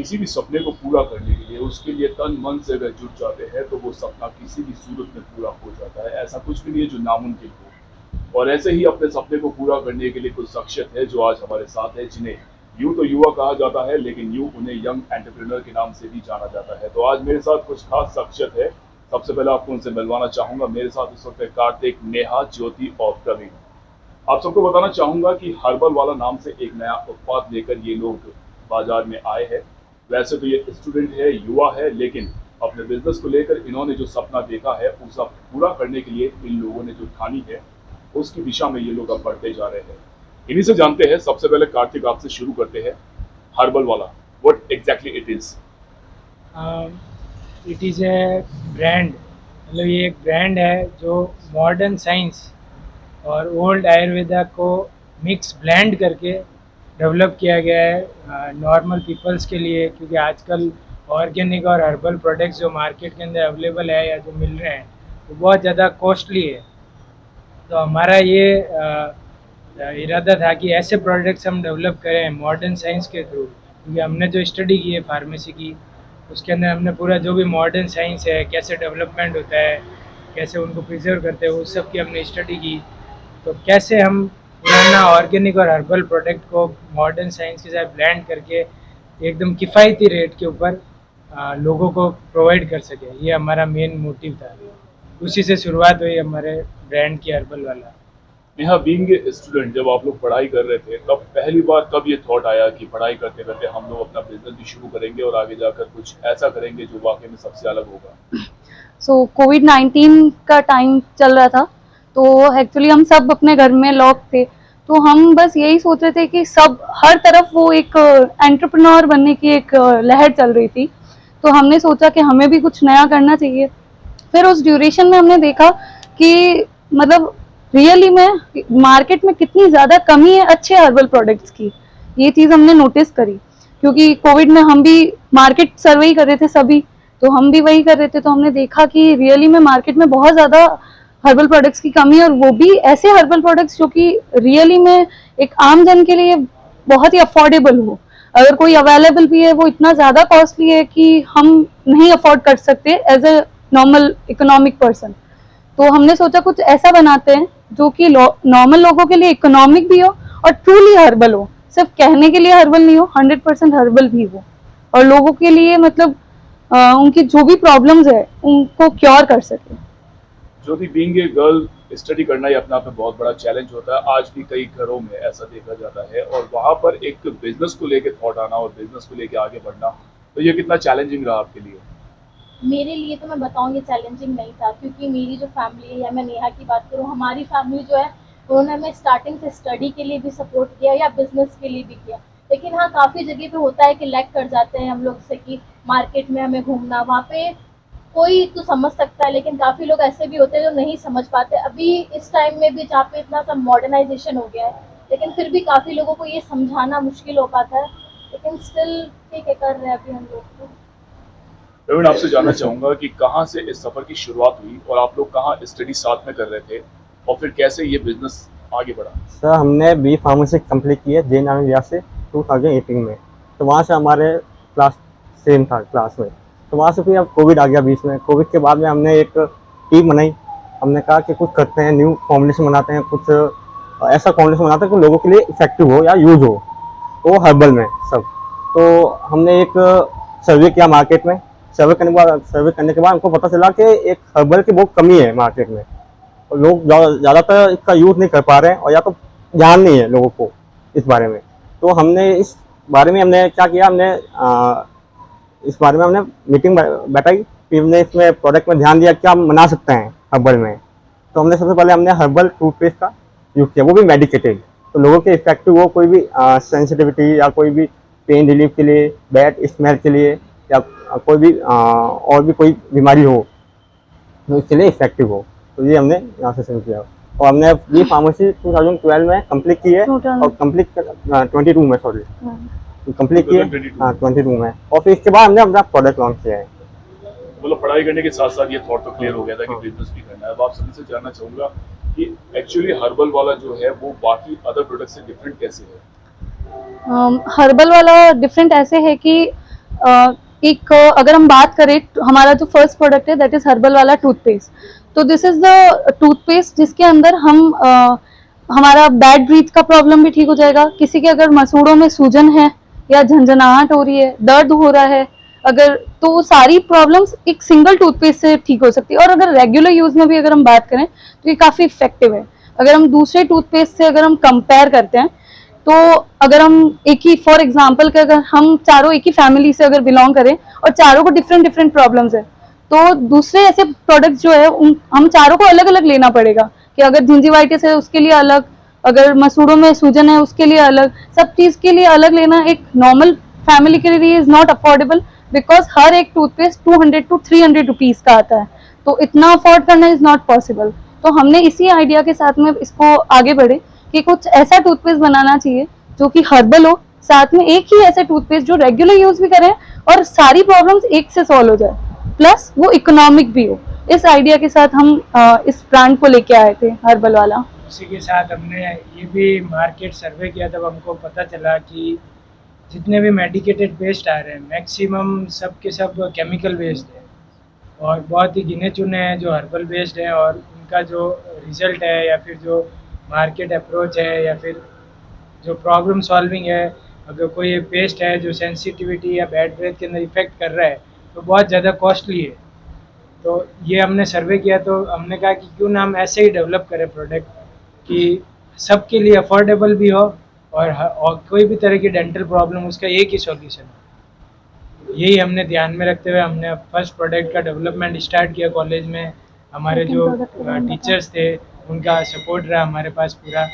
किसी भी सपने को पूरा करने के लिए उसके लिए तन मन से अगर जुट जाते हैं तो वो सपना किसी भी सूरत में पूरा हो जाता है। ऐसा कुछ भी नहीं है जो नामुमकिन हो। और ऐसे ही अपने सपने को पूरा करने के लिए कुछ शख्सियत है जो आज हमारे साथ है, जिन्हें यूं तो युवा कहा जाता है लेकिन यूं उन्हें यंग एंटरप्रेन्योर के नाम से भी जाना जाता है। तो आज मेरे साथ कुछ खास शख्सियत है। सबसे पहले आपको उनसे मिलवाना चाहूंगा। मेरे साथ इस वक्त कार्तिक, नेहा, ज्योति और प्रवीण। आप सबको बताना चाहूंगा कि हर्बल वाला नाम से एक नया उत्पाद लेकर ये लोग बाजार में आए हैं। वैसे तो ये स्टूडेंट है, युवा है, लेकिन अपने बिजनेस को लेकर इन्होंने जो सपना देखा है उसे पूरा करने के लिए इन लोगों ने जो ठानी है उसकी दिशा में ये लोग अब बढ़ते जा रहे हैं। इन्हीं से जानते हैं। सबसे पहले कार्तिक, आपसे शुरू करते हैं। हर्बल वाला, what exactly it is? It is a brand, मतलब ये एक ब्रांड है जो मॉडर्न साइंस और ओल्ड आयुर्वेदा को मिक्स ब्लेंड करके डेवलप किया गया है नॉर्मल पीपल्स के लिए, क्योंकि आजकल ऑर्गेनिक और हर्बल प्रोडक्ट्स जो मार्केट के अंदर अवेलेबल है या जो मिल रहे हैं वो बहुत ज़्यादा कॉस्टली है। तो हमारा ये इरादा था कि ऐसे प्रोडक्ट्स हम डेवलप करें मॉडर्न साइंस के थ्रू, क्योंकि हमने जो स्टडी की है फार्मेसी की उसके अंदर हमने पूरा जो भी मॉडर्न साइंस है, कैसे डेवलपमेंट होता है, कैसे उनको प्रिजर्व करते हैं, उस सब की हमने स्टडी की। तो कैसे हम पुराना ऑर्गेनिक और हर्बल प्रोडक्ट को मॉडर्न साइंस के साथ ब्लेंड करके एकदम किफ़ायती रेट के ऊपर लोगों को प्रोवाइड कर सके, ये हमारा मेन मोटिव था। उसी से शुरुआत हुई हमारे ब्रांड की हर्बल वाला। नेहा, बीइंग ए स्टूडेंट, जब आप लोग पढ़ाई कर रहे थे तब पहली बार कब ये थॉट आया कि पढ़ाई करते करते हम लोग अपना बिजनेस भी शुरू करेंगे और आगे जाकर कुछ ऐसा करेंगे जो वाकई में सबसे अलग होगा? कोविड-19 का टाइम चल रहा था, तो एक्चुअली हम सब अपने घर में लॉक थे। तो हम बस यही सोच रहे थे कि सब हर तरफ वो एक एंटरप्रेन्योर बनने की एक लहर चल रही थी। तो हमने सोचा कि हमें भी कुछ नया करना चाहिए। फिर उस ड्यूरेशन में हमने देखा कि मतलब रियली में मार्केट में कितनी ज़्यादा कमी है अच्छे हर्बल प्रोडक्ट्स की। ये चीज़ हमने नोटिस करी, क्योंकि कोविड में हम भी मार्केट सर्वे ही कर रहे थे सभी, तो हम भी वही कर रहे थे। तो हमने देखा कि रियली में मार्केट में बहुत ज़्यादा हर्बल प्रोडक्ट्स की कमी है, और वो भी ऐसे हर्बल प्रोडक्ट्स जो कि रियली में एक आम जन के लिए बहुत ही अफोर्डेबल हो। अगर कोई अवेलेबल भी है वो इतना ज़्यादा कॉस्टली है कि हम नहीं अफोर्ड कर सकते as a normal economic person. तो हमने सोचा कुछ ऐसा बनाते हैं जो कि नॉर्मल लोगों के लिए इकोनॉमिक भी हो और ट्रूली हर्बल हो, सिर्फ कहने के लिए हर्बल नहीं हो, 100% हर्बल भी हो, और लोगों के लिए मतलब उनकी जो भी प्रॉब्लम्स है उनको क्योर कर सके। जो भी बीइंग ए गर्ल, स्टडी करना ही अपने आप में बहुत बड़ा चैलेंज होता है। आज भी कई घरों में ऐसा देखा जाता है, और वहाँ पर एक बिजनेस को लेकर थॉट आना और बिजनेस को लेकर आगे बढ़ना, तो ये कितना चैलेंजिंग रहा आपके लिए? मेरे लिए तो मैं बताऊंगी चैलेंजिंग नहीं था, क्योंकि मेरी जो फैमिली है, या मैं नेहा की बात करूँ, हमारी फैमिली जो है उन्होंने हमें स्टार्टिंग से स्टडी के लिए भी सपोर्ट किया या बिजनेस के लिए भी किया। लेकिन हाँ, काफ़ी जगह पे होता है कि लैग कर जाते हैं हम लोग से, कि मार्केट में हमें घूमना, वहाँ पे कोई तो समझ सकता है लेकिन काफ़ी लोग ऐसे भी होते हैं जो नहीं समझ पाते। अभी इस टाइम में भी जहाँ पे इतना सब मॉडर्नाइजेशन हो गया है, लेकिन फिर भी काफ़ी लोगों को ये समझाना मुश्किल हो पाता है, लेकिन स्टिल ठीक है, कर रहे हैं अभी हम लोग तो। प्रवीण, आपसे जानना चाहूंगा कि कहाँ से इस सफर की शुरुआत हुई और आप लोग कहाँ स्टडी साथ में कर रहे थे और फिर कैसे ये बिजनेस आगे बढ़ा? सर, हमने बी फार्मेसी कंप्लीट की है जैन आमिया से 2018 में। तो वहाँ से हमारे क्लास सेम था क्लास में। तो वहाँ से फिर अब कोविड आ गया बीच में। कोविड के बाद में हमने एक टीम बनाई। हमने कहा कि कुछ करते हैं, न्यू फॉर्मुलेशन बनाते हैं, कुछ ऐसा फॉर्मुलेशन बनाते हैं कि लोगों के लिए इफेक्टिव हो या यूज़ हो, तो हर्बल में सब। तो हमने एक सर्वे किया मार्केट में। सर्वे करने के बाद हमको पता चला कि एक हर्बल की बहुत कमी है मार्केट में, और लोग ज़्यादातर इसका यूज़ नहीं कर पा रहे हैं, और या तो ज्ञान नहीं है लोगों को इस बारे में। तो हमने इस बारे में हमने क्या किया, इस बारे में हमने मीटिंग बैठाई। फिर हमने इसमें प्रोडक्ट में ध्यान दिया क्या हम बना सकते हैं हर्बल में। तो हमने सबसे पहले हमने हर्बल टूथपेस्ट का यूज़ किया, वो भी मेडिकेटेड, तो लोगों के इफेक्टिव हो, कोई भी सेंसिटिविटी या कोई भी पेन रिलीफ के लिए, बैड स्मेल के लिए, या कोई भी और भी कोई बीमारी हो तो इसके लिए इफेक्टिव हो। तो ये हमने यहाँ से शुरू किया, और हमने ये फार्मेसी 2012 में कंप्लीट की है, और कंप्लीट 22 में, सॉरी कंप्लीट की है, हाँ 22 में। और फिर इसके बाद हमने अपना प्रोडक्ट लॉन्च किया है। मतलब पढ़ाई करने के साथ साथ ये थॉट तो क्लियर हो गया था कि बिजनेस भी करना है। अब आप सभी से जानना चाहूंगा कि एक्चुअली हर्बल वाला जो है वो बाकी अदर प्रोडक्ट से डिफरेंट कैसे है? हर्बल वाला डिफरेंट ऐसे है कि एक अगर हम बात करें तो हमारा जो फर्स्ट प्रोडक्ट है दैट इज हर्बल वाला टूथपेस्ट। तो दिस इज द टूथपेस्ट जिसके अंदर हम हमारा बैड ब्रीथ का प्रॉब्लम भी ठीक हो जाएगा। किसी के अगर मसूड़ों में सूजन है या झंझनाहट हो रही है, दर्द हो रहा है, अगर तो वो सारी प्रॉब्लम्स एक सिंगल टूथपेस्ट से ठीक हो सकती है। और अगर रेगुलर यूज में भी अगर हम बात करें तो ये काफी इफेक्टिव है। अगर हम दूसरे टूथपेस्ट से अगर हम कंपेयर करते हैं तो अगर हम एक ही फॉर एग्जांपल के अगर हम चारों एक ही फैमिली से अगर बिलोंग करें और चारों को डिफरेंट डिफरेंट प्रॉब्लम्स है तो दूसरे ऐसे प्रोडक्ट जो है हम चारों को अलग अलग लेना पड़ेगा कि अगर जिंजिवाइटिस है उसके लिए अलग, अगर मसूड़ों में सूजन है उसके लिए अलग, सब चीज के लिए अलग लेना एक नॉर्मल फैमिली के लिए इज नॉट अफोर्डेबल बिकॉज हर एक टूथपेस्ट 200 to 300 रुपीज का आता है, तो इतना अफोर्ड करना इज नॉट पॉसिबल। तो हमने इसी आइडिया के साथ में इसको आगे बढ़े कि कुछ ऐसा टूथपेस्ट बनाना चाहिए जो कि हर्बल हो, साथ में एक ही ऐसे टूथपेस्ट जो रेगुलर यूज भी करें और सारी प्रॉब्लम्स एक से सॉल्व हो जाए, प्लस वो इकोनॉमिक भी हो। इस आइडिया के साथ हम इस ब्रांड को लेके आए थे हर्बल वाला। उसी के साथ हमने ये भी मार्केट सर्वे किया, तब हमको पता चला कि जितने भी मेडिकेटेड पेस्ट आ रहे हैं मैक्सिमम सब के सब केमिकल बेस्ड है और बहुत ही गिने चुने हैं जो हर्बल बेस्ड है। और उनका जो रिजल्ट है या फिर जो मार्केट अप्रोच है या फिर जो प्रॉब्लम सॉल्विंग है, अगर कोई पेस्ट है जो सेंसिटिविटी या बैड ब्रेथ के अंदर इफेक्ट कर रहा है तो बहुत ज़्यादा कॉस्टली है। तो ये हमने सर्वे किया तो हमने कहा कि क्यों ना हम ऐसे ही डेवलप करें प्रोडक्ट कि सबके लिए अफोर्डेबल भी हो और कोई भी तरह की डेंटल प्रॉब्लम उसका एक ही सॉल्यूशन हो। यही हमने ध्यान में रखते हुए हमने फर्स्ट प्रोडक्ट का डेवलपमेंट स्टार्ट किया कॉलेज में। हमारे जो टीचर्स थे उनका सपोर्ट रहा हमारे पास पूरा।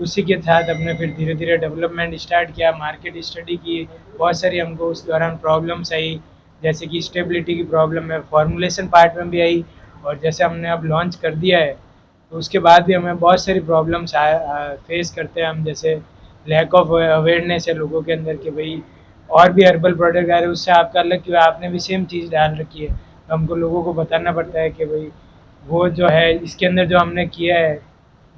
उसी के साथ हमने फिर धीरे धीरे डेवलपमेंट स्टार्ट किया, मार्केट स्टडी की, बहुत सारी हमको उस दौरान प्रॉब्लम्स आई जैसे कि स्टेबिलिटी की प्रॉब्लम है, फॉर्मुलेशन पार्ट में भी आई। और जैसे हमने अब लॉन्च कर दिया है तो उसके बाद भी हमें बहुत सारी प्रॉब्लम्स फेस करते हैं हम, जैसे लैक ऑफ अवेयरनेस है लोगों के अंदर कि भाई और भी हर्बल प्रोडक्ट आ रहे हैं उससे आपका अलग क्यों, आपने भी सेम चीज़ डाल रखी है। तो हमको लोगों को बताना पड़ता है कि भाई वो जो है इसके अंदर जो हमने किया है,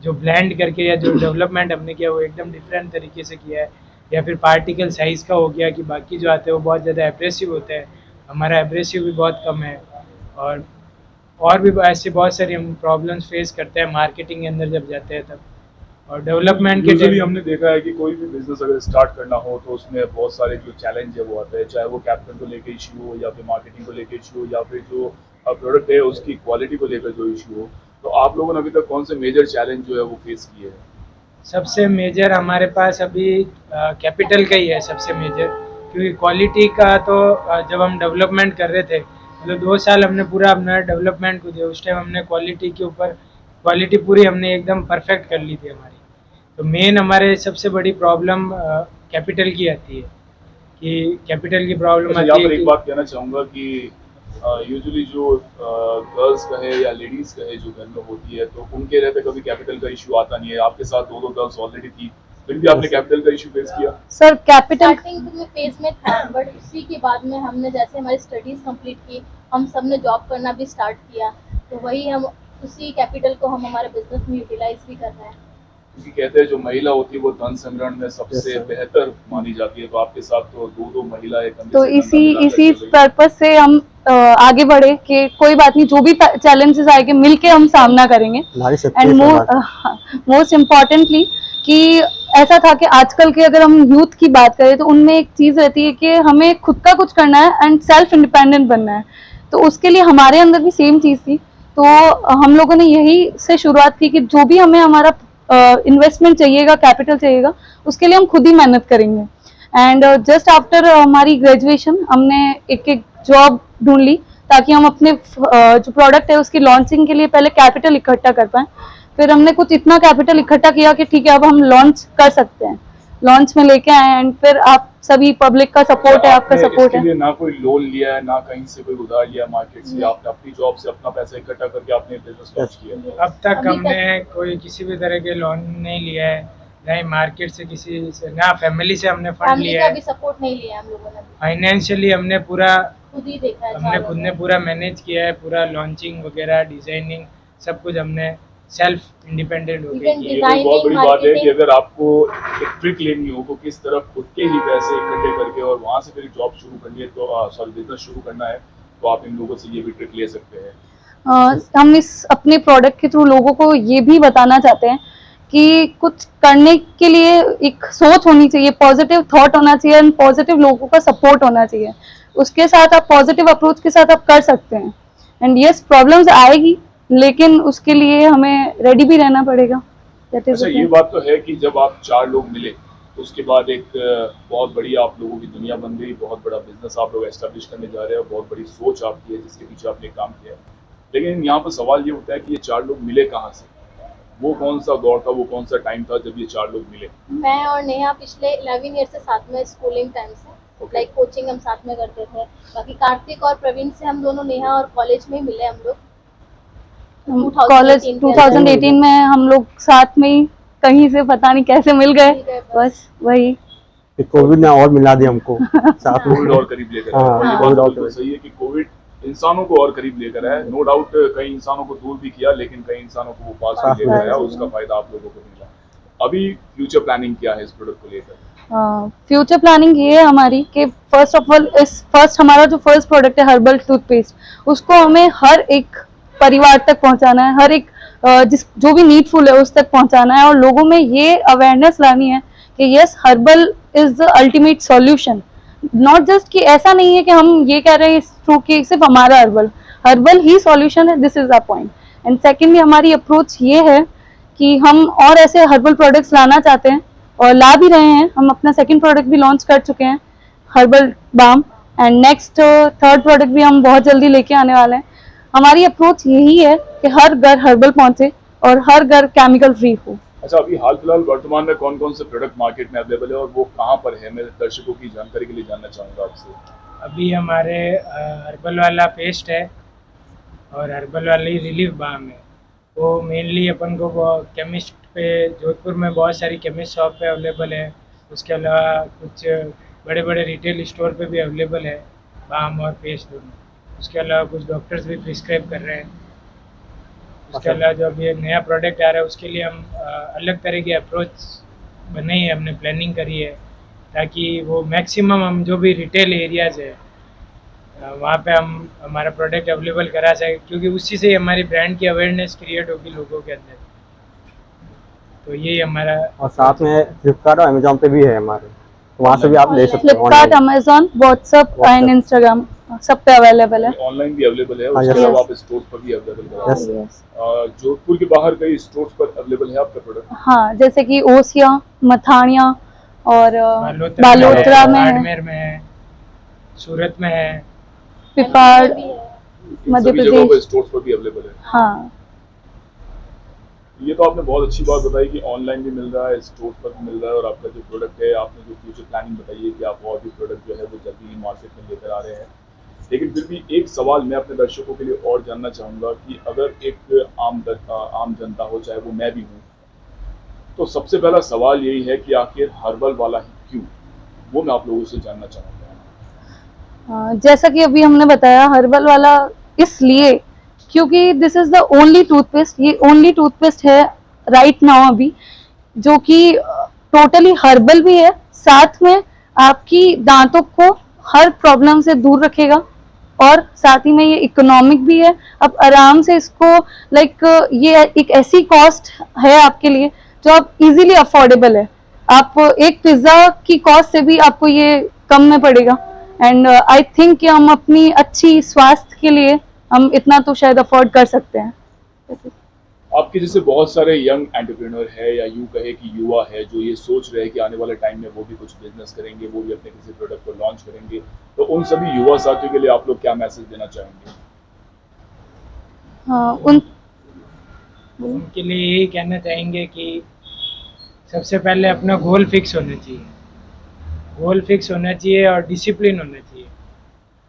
जो ब्लेंड करके या जो डेवलपमेंट हमने किया वो एकदम डिफरेंट तरीके से किया है। या फिर पार्टिकल साइज़ का हो गया कि बाकी जो आते हैं वो बहुत ज़्यादा एब्रेसिव होते हैं, हमारा एब्रेसिव भी बहुत कम है। और भी ऐसे बहुत सारी हम प्रॉब्लम्स फेस करते हैं मार्केटिंग के अंदर जब जाते हैं तब। और डेवलपमेंट के यूजुअली हमने देखा है कि कोई भी बिजनेस अगर स्टार्ट करना हो तो उसमें बहुत सारे जो चैलेंज है वो आता है, चाहे वो कैपिटल को लेकर इशू हो या फिर मार्केटिंग को लेकर इशू हो या फिर जो प्रोडक्ट है उसकी क्वालिटी को लेकर जो इशू हो। तो आप लोगों ने अभी तक कौन से मेजर चैलेंज जो है वो फेस किए हैं? सबसे मेजर हमारे पास अभी कैपिटल का ही है सबसे मेजर, क्योंकि क्वालिटी का तो जब हम डेवलपमेंट कर रहे थे मतलब 2 साल हमने पूरा अपना डेवलपमेंट को दिया। उस टाइम हमने क्वालिटी के ऊपर क्वालिटी पूरी हमने एकदम परफेक्ट कर ली थी हमारी। तो मेन हमारे सबसे बड़ी प्रॉब्लम कैपिटल की आती है कि कैपिटल की प्रॉब्लम अच्छा, आती यहाँ है पर एक कि बात कहना चाहूँगा कि यूजुअली जो गर्ल्स कहे या लेडीज कहे जो घर में होती है तो उनके रहते कभी कैपिटल का इशू आता नहीं है। आपके साथ 2 गर्ल्स ऑलरेडी थी, फिर भी आपने कैपिटल का इशू फेस किया? सर कैपिटल स्टार्टिंग में फेज में था बट उसी के बाद में हमने जैसे हमारी स्टडीज कंप्लीट की, हम सब ने जॉब करना भी स्टार्ट किया, तो वही हम उसी कैपिटल को हम हमारे बिजनेस में यूटिलाइज भी कर रहे हैं। क्योंकि कहते हैं जो महिला होती है वो धन संग्रहण में सबसे बेहतर मानी जाती है, तो आपके साथ तो 2 महिलाएं कंधे तो से कंधा इसी मिलाकर इसी चल रही हैं। पर्पस से हम आगे बढ़े कि कोई बात नहीं, जो भी चैलेंजेस आएंगे मिलके हम सामना करेंगे। नारी शक्ति एंड मोस्ट इम्पॉर्टेंटली कि ऐसा था कि आजकल के अगर हम यूथ की बात करें तो उनमें एक चीज़ रहती है कि हमें खुद का कुछ करना है एंड सेल्फ इंडिपेंडेंट बनना है। तो उसके लिए हमारे अंदर भी सेम चीज़ थी, तो हम लोगों ने यही से शुरुआत की कि जो भी हमें हमारा इन्वेस्टमेंट चाहिएगा, कैपिटल चाहिएगा, उसके लिए हम खुद ही मेहनत करेंगे। एंड जस्ट आफ्टर हमारी ग्रेजुएशन हमने एक जॉब ढूंढ ली ताकि हम अपने जो प्रोडक्ट है उसकी लॉन्चिंग के लिए पहले कैपिटल इकट्ठा कर पाएं। फिर हमने कुछ इतना कैपिटल इकट्ठा किया कि ठीक है अब हम लॉन्च कर सकते हैं, लॉन्च में लेके आए। एंड फिर आप सभी पब्लिक का सपोर्ट है, आपका आपने सपोर्ट इसके है। लिए ना कोई लोन लिया है ना कहीं से कोई उधार लिया मार्केट से, आपने अपनी जॉब से अपना पैसा इकट्ठा करके आपने बिजनेस लॉन्च किया? अब तक हमने कोई किसी भी तरह के लोन नहीं लिया है, ना ही मार्केट से किसी से, ना फैमिली से हमने फंड फैमिली लिया का है। भी सपोर्ट नहीं लिया हम लोगों ने, फाइनेंशियली हमने पूरा खुद ही देखा है। हमने खुद ने पूरा मैनेज किया है, पूरा लॉन्चिंग वगैरह डिजाइनिंग सब कुछ हमने सेल्फ इंडिपेंडेंट हो Even गई ये कि तो बहुत Designing, बड़ी बात है कि marketing. अगर आपको एक ट्रिक लेनी हो तो किस तरह खुद के ही पैसे इकट्ठे करके और वहां से फिर जॉब शुरू करनी है तो सॉरी बिजनेस शुरू करना है तो आप इन लोगों से ये भी ट्रिक ले सकते हैं। हम इस अपने प्रोडक्ट के थ्रू लोगों को ये भी बताना चाहते हैं कि कुछ करने के लिए एक सोच होनी चाहिए, पॉजिटिव थॉट होना चाहिए एंड पॉजिटिव लोगों का सपोर्ट होना चाहिए। उसके साथ आप पॉजिटिव अप्रोच के साथ आप कर सकते हैं। एंड यस, प्रॉब्लम्स आएगी लेकिन उसके लिए हमें रेडी भी रहना पड़ेगा। दैट इज अच्छा, ये बात तो है कि जब आप 4 लोग मिले तो उसके बाद एक बहुत बड़ी आप लोगों की दुनिया बन गई, बहुत बड़ा बिजनेस आप लोग एस्टेब्लिश करने जा रहे हो, बहुत बड़ी सोच आपकी है जिसके पीछे आपने काम किया। लेकिन यहाँ पर सवाल ये उठता है कि ये 4 लोग मिले कहाँ से? वो कौन सा दौर था, वो कौन सा टाइम था जब ये 4 लोग मिले? मैं और नेहा पिछले 11 ईयर से साथ में स्कूलिंग टाइम से Okay. लाइक कोचिंग हम साथ में करते थे। बाकी कार्तिक और प्रवीण से हम दोनों नेहा और कॉलेज में ही मिले हम लोग। कॉलेज 2018 2018 में हम लोग साथ में ही कहीं से पता नहीं कैसे मिल गए, मिल गए बस। बस वही। फिर कोविड ने और मिला दिया हमको साथ में। कोविड और करीब लेकर आया। हाँ, और ये कोविड बात और बिल्कुल करीब। सही है कि कोविड इंसानों को और करीब लेकर आया। नो डाउट कई इंसानों को दूर भी किया लेकिन कई इंसानों को वो पास पास भी लेकर में आया, लाया। उसका फायदा आप लोगों को मिला। अभी फ्यूचर प्लानिंग क्या है इस प्रोडक्ट को लेकर? फ्यूचर प्लानिंग ये है हमारी कि फर्स्ट ऑफ ऑल हमारा जो फर्स्ट प्रोडक्ट है हर्बल टूथपेस्ट, उसको हमें हर एक परिवार तक पहुंचाना है, हर एक जो भी नीडफुल है उस तक पहुंचाना है और लोगों में ये अवेयरनेस लानी है कि yes, herbal is the ultimate solution. Not just कि ऐसा नहीं है कि हम ये कह रहे हैं थ्रू कि सिर्फ हमारा हर्बल ही सॉल्यूशन है, this is the point. And secondly हमारी अप्रोच ये है कि हम और ऐसे हर्बल प्रोडक्ट्स लाना चाहते हैं और ला भी रहे हैं। हम अपना सेकंड प्रोडक्ट भी लॉन्च कर चुके हैं, herbal balm, and next third product भी हम बहुत जल्दी लेके आने वाले हैं। हमारी अप्रोच यही है कि हर घर हर्बल पहुंचे और हर घर केमिकल फ्री हो। अच्छा, अभी हाल फिलहाल वर्तमान में कौन कौन से प्रोडक्ट मार्केट में अवेलेबल है और वो कहाँ पर है? मैं दर्शकों की जानकारी के लिए जानना चाहूँगा आपसे। अभी हमारे हर्बल वाला पेस्ट है और हर्बल वाली रिलीफ बाम है। वो मेनली अपन को वो केमिस्ट पे जोधपुर में बहुत सारी केमिस्ट शॉप पे अवेलेबल है। उसके अलावा कुछ बड़े बड़े रिटेल स्टोर पे भी अवेलेबल है बाम और पेस्ट दोनों। उसके अलावा कुछ डॉक्टर्स भी प्रिस्क्राइब कर रहे हैं। उसके अलावा जो अभी एक नया प्रोडक्ट आ रहा है उसके लिए हम अलग तरह की अप्रोच बनाई है, हमने प्लानिंग करी है ताकि वो मैक्सिमम हम जो भी रिटेल एरियाज़ है वहाँ पे हम हमारा प्रोडक्ट अवेलेबल करा सकें, क्योंकि उसी से हमारी ब्रांड की अवेयरनेस क्रिएट होगी लोगों के अंदर। तो यही हमारा। और साथ में फ्लिपकार्ट और अमेजोन पे भी है हमारे, तो वहाँ से भी आप ले सकते हो। Flipkart, Amazon, WhatsApp and Instagram सब पे अवेलेबल है। ऑनलाइन भी अवेलेबल है, हाँ, उसके yes. अलावा आप स्टोर्स पर भी अवेलेबल करा Yes. सकते हैं। जोधपुर के बाहर कई स्टोर्स पर अवेलेबल है आपका प्रोडक्ट? हाँ, जैसे कि ओसिया, मथानिया और बालोतरा में है, बाड़मेर में है, सूरत में है, पिपाड़, भी है। मध्य सभी जगहों पर प्रदेश। स्टोर्स पर भी अवेलेबल है। हाँ, ये तो आपने बहुत अच्छी बात बताई कि ऑनलाइन भी मिल रहा है, स्टोर्स पर भी मिल रहा है और आपका जो प्रोडक्ट है, आपने जो फ्यूचर प्लानिंग बताई है कि आप और भी प्रोडक्ट जो है वो जल्दी ही मार्केट में लेकर आ रहे हैं। लेकिन फिर भी एक सवाल मैं अपने दर्शकों के लिए और जानना चाहूँगा कि अगर एक आम जनता हो, चाहे वो मैं भी हूँ, तो सबसे पहला सवाल यही है कि आखिर हर्बल वाला ही क्यों? वो मैं आप लोगों से जानना चाहूँगा। जैसा कि अभी हमने बताया हर्बल वाला इसलिए क्योंकि this is the only toothpaste, ये ओनली टूथपेस्ट है राइट नाउ अभी जो कि टोटली हर्बल भी है, साथ में आपकी दांतों को हर प्रॉब्लम से दूर रखेगा और साथ ही में ये इकोनॉमिक भी है। आप आराम से इसको ये एक ऐसी कॉस्ट है आपके लिए जो आप इजीली अफोर्डेबल है। आप एक पिज्ज़ा की कॉस्ट से भी आपको ये कम में पड़ेगा। एंड आई थिंक कि हम अपनी अच्छी स्वास्थ्य के लिए हम इतना तो शायद अफोर्ड कर सकते हैं। आपके जैसे बहुत सारे यंग एंटरप्रेन्योर है या यूँ कहे कि युवा है जो ये सोच रहे हैं कि आने वाले टाइम में वो भी कुछ बिजनेस करेंगे, वो भी अपने किसी प्रोडक्ट को लॉन्च करेंगे, तो उन सभी युवा साथियों के लिए आप लोग क्या मैसेज देना चाहेंगे? हाँ, उनके लिए यही कहना चाहेंगे कि सबसे पहले अपना गोल फिक्स होना चाहिए, गोल फिक्स होना चाहिए और डिसिप्लिन होना चाहिए।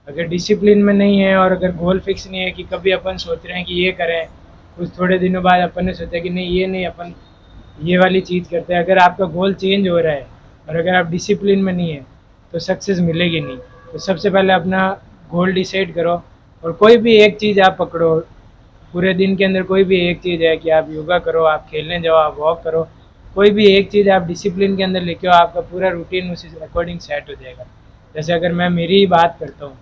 अगर डिसिप्लिन में नहीं है और अगर गोल फिक्स नहीं है कि कभी अपन सोच रहे हैं कि ये करें, कुछ थोड़े दिनों बाद अपन ने सोचा कि नहीं ये नहीं, अपन ये वाली चीज़ करते हैं। अगर आपका गोल चेंज हो रहा है और अगर आप डिसिप्लिन में नहीं है तो सक्सेस मिलेगी नहीं। तो सबसे पहले अपना गोल डिसाइड करो और कोई भी एक चीज़ आप पकड़ो, पूरे दिन के अंदर कोई भी एक चीज़ है कि आप योगा करो, आप खेलने जाओ, आप वॉक करो, कोई भी एक चीज़ आप डिसिप्लिन के अंदर लेके आओ, आपका पूरा रूटीन उसी अकॉर्डिंग सेट हो जाएगा। जैसे अगर मैं मेरी ही बात करता हूँ,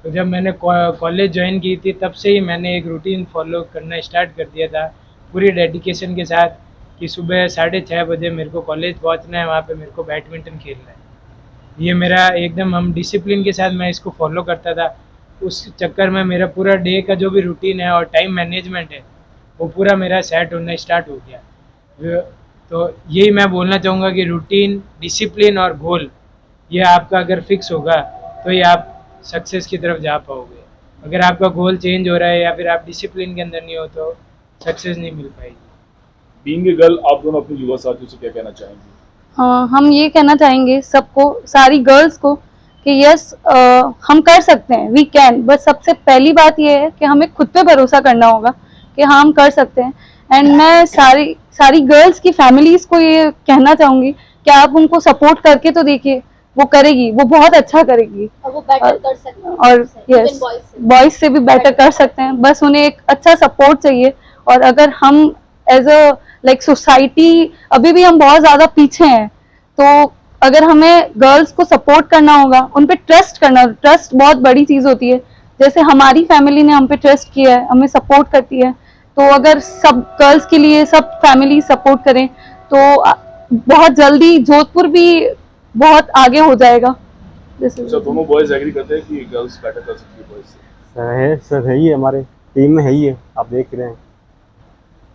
तो जब मैंने कॉलेज ज्वाइन की थी तब से ही मैंने एक रूटीन फॉलो करना स्टार्ट कर दिया था पूरी डेडिकेशन के साथ कि सुबह 6:30 बजे मेरे को कॉलेज पहुँचना है, वहाँ पे मेरे को बैडमिंटन खेलना है। ये मेरा एकदम हम डिसिप्लिन के साथ मैं इसको फॉलो करता था। उस चक्कर में मेरा पूरा डे का जो भी रूटीन है और टाइम मैनेजमेंट है वो पूरा मेरा सेट होना स्टार्ट हो गया। तो यही मैं बोलना चाहूँगा कि रूटीन, डिसिप्लिन और गोल ये आपका अगर फिक्स होगा तो ये आप सक्सेस की तरफ जा पाओगे। अगर आपका गोल चेंज हो रहा है या फिर आप डिसिप्लिन के अंदर नहीं हो तो सक्सेस नहीं मिल पाएगी। बीइंग ए गर्ल, आप दोनों अपने युवा साथियों से क्या कहना चाहेंगे? हाँ, हम ये कहना चाहेंगे सबको, सारी गर्ल्स को, कि यस हम कर सकते हैं, वी कैन। बस सबसे पहली बात ये है कि हमें खुद पे भरोसा करना होगा कि हाँ हम कर सकते हैं। एंड मैं सारी गर्ल्स की फैमिलीज को ये कहना चाहूँगी कि आप उनको सपोर्ट करके तो देखिए, वो करेगी, वो बहुत अच्छा करेगी और वो बेटर कर सकते हैं और even यस boys से। बॉयज से भी बेटर कर सकते हैं। बस उन्हें एक अच्छा सपोर्ट चाहिए। और अगर हम एज अ लाइक सोसाइटी अभी भी हम बहुत ज़्यादा पीछे हैं, तो अगर हमें गर्ल्स को सपोर्ट करना होगा, उन पे ट्रस्ट करना, ट्रस्ट बहुत बड़ी चीज़ होती है। जैसे हमारी फैमिली ने हम पे ट्रस्ट किया है, हमें सपोर्ट करती है, तो अगर सब गर्ल्स के लिए सब फैमिली सपोर्ट करें तो बहुत जल्दी जोधपुर भी बहुत आगे हो जाएगा। अच्छा, दोनों बॉयज एग्री करते हैं कि गर्ल्स बेटर कर सकती है बॉयज से? सर है ही है, हमारे टीम में है ही है, आप देख रहे हैं।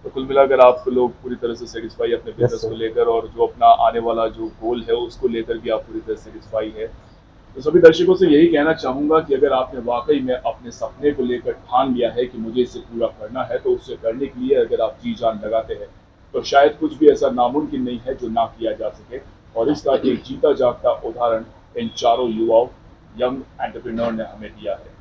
तो कुल मिलाकर आप लोग पूरी तरह से सेटिस्फाई अपने बिजनेस sir. को लेकर, और जो अपना आने वाला जो गोल है उसको लेकर भी आप पूरी तरह सेटिस्फाई है। तो सभी दर्शकों से यही कहना चाहूँगा कि अगर आपने वाकई में अपने सपने को लेकर ठान लिया है कि मुझे इसे पूरा करना है, तो उसे करने के लिए अगर आप जी जान लगाते हैं तो शायद कुछ भी ऐसा नामुमकिन नहीं है जो ना किया जा सके। और इसका एक जीता जागता उदाहरण इन चारों युवाओं, यंग एंटरप्रेन्योर ने हमें दिया है।